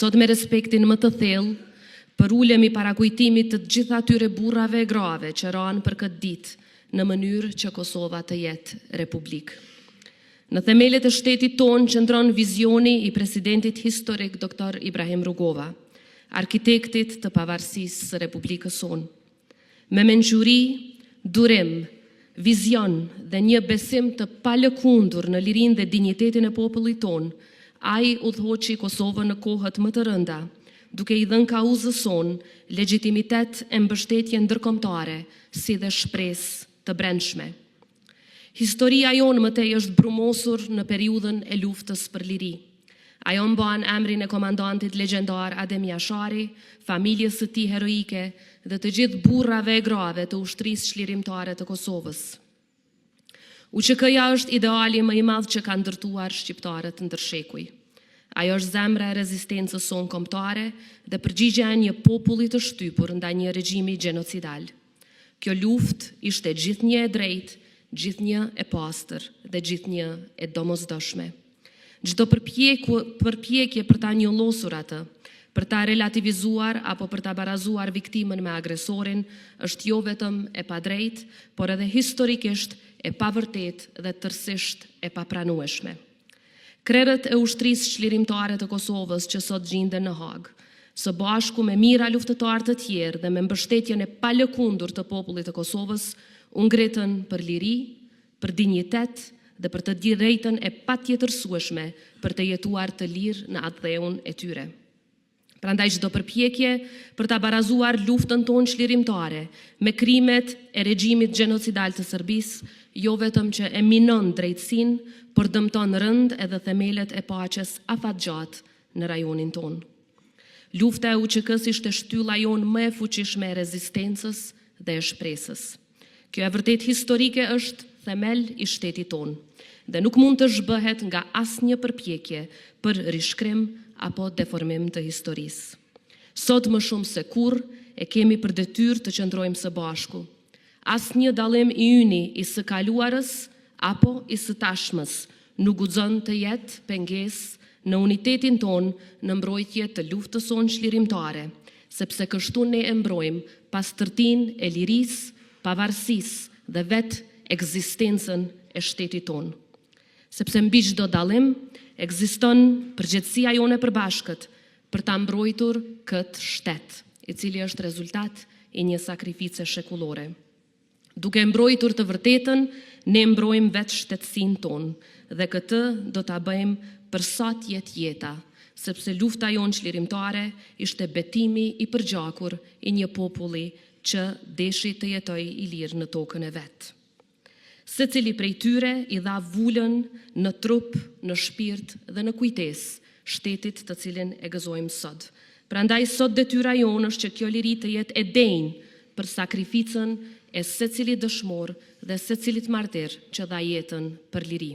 Sot me respektin më të thellë, përulemi para kujtimit të gjitha atyre burrave e grave që ranë për këtë ditë në mënyrë që Kosova të jetë republikë. Në themelet e shtetit tonë qëndron vizioni i presidentit historik Dr. Ibrahim Rugova, arkitektit të pavarësisë së Republikës sonë. Me mençuri, durim, vizion dhe një besim të palëkundur në lirinë dhe dinjitetin e popullit tonë, ai udhëhoqi Kosovën në kohët më të rënda, duke i dhënë kauzës sonë legjitimitet e mbështetje ndërkombëtare, si dhe shpresë të brendshme. Historia jonë mëtej është brumosur në periudhën e luftës për liri. Ajo mban emrin e komandantit legjendar Adem Jashari, familjes së tij heroike dhe të gjithë burrave e grave të ushtrisë çlirimtare të Kosovës. UÇK-ja është ideali më i madh që kanë ndërtuar shqiptarët ndërshekuj. Ajo është zemra e rezistencës sonë kombëtare dhe përgjigjja e një populli të shtypur ndaj një regjimi gjenocidal. Kjo luftë ishte gjithnjë e drejtë, gjithnjë e pastër dhe gjithnjë e domosdoshme. Çdo përpjekje për ta njollosur atë, për ta relativizuar apo për ta barazuar viktimën me agresorin është jo vetëm e padrejtë, por edhe historikisht e pavërtetë dhe tërësisht e papranueshme. Krerët e ushtrisë çlirimtare të Kosovës që sot gjenden në Hag, së bashku me mijëra luftëtarë të tjerë dhe me mbështetjen e palëkundur të popullit të Kosovës, u ngritën për liri, për dinjitet dhe për të drejtën e patjetërsueshme për të jetuar të lirë në atë dheun e tyre. Prandaj çdo përpjekje për ta barazuar luftën tonë çlirimtare me krimet e regjimit gjenocidal të Serbisë, jo vetëm që e minon drejtësinë, por dëmton rënd edhe themelet e paqes afatgjatë në rajonin tonë. Lufta e UÇK-s ishte shtylla jonë më e fuqishme e rezistencës dhe e shpresës. Kjo e vërtet historike është themel i shtetit tonë dhe nuk mund të zhbëhet nga asnjë përpjekje për rishkrim apo deformim të historisë. Sot më shumë se kurrë e kemi për detyrë të qëndrojmë së bashku. Asnjë dallim i yni i së kaluarës apo i së tashmës nuk guxon të jetë pengesë në unitetin tonë në mbrojtje të luftës sonë çlirimtare, sepse kështu ne e mbrojmë pastërtinë e lirisë, pavarësisë dhe vetë ekzistencën e shtetit tonë. Sepse mbi çdo dallim ekziston përgjegjësia jone e përbashkët për ta mbrojtur këtë shtet, i cili është rezultat i një sakrifice shekullore. Duke mbrojtur të vërtetën, ne mbrojmë vetë shtetësinë tonë dhe këtë do ta bëjmë për sa të jetë jeta, sepse lufta jonë çlirimtare ishte betimi i përgjakur i një populli që deshi të jetojë i lirë në tokën e vet. Secili prej tyre i dha vulën në trup, në shpirt dhe në kujtesë shtetit të cilin e gëzojmë sot. Prandaj sot detyra jonë është që kjo liri të jetë e denjë për sakrificën e secilit dëshmor dhe secilit martir që dha jetën për liri.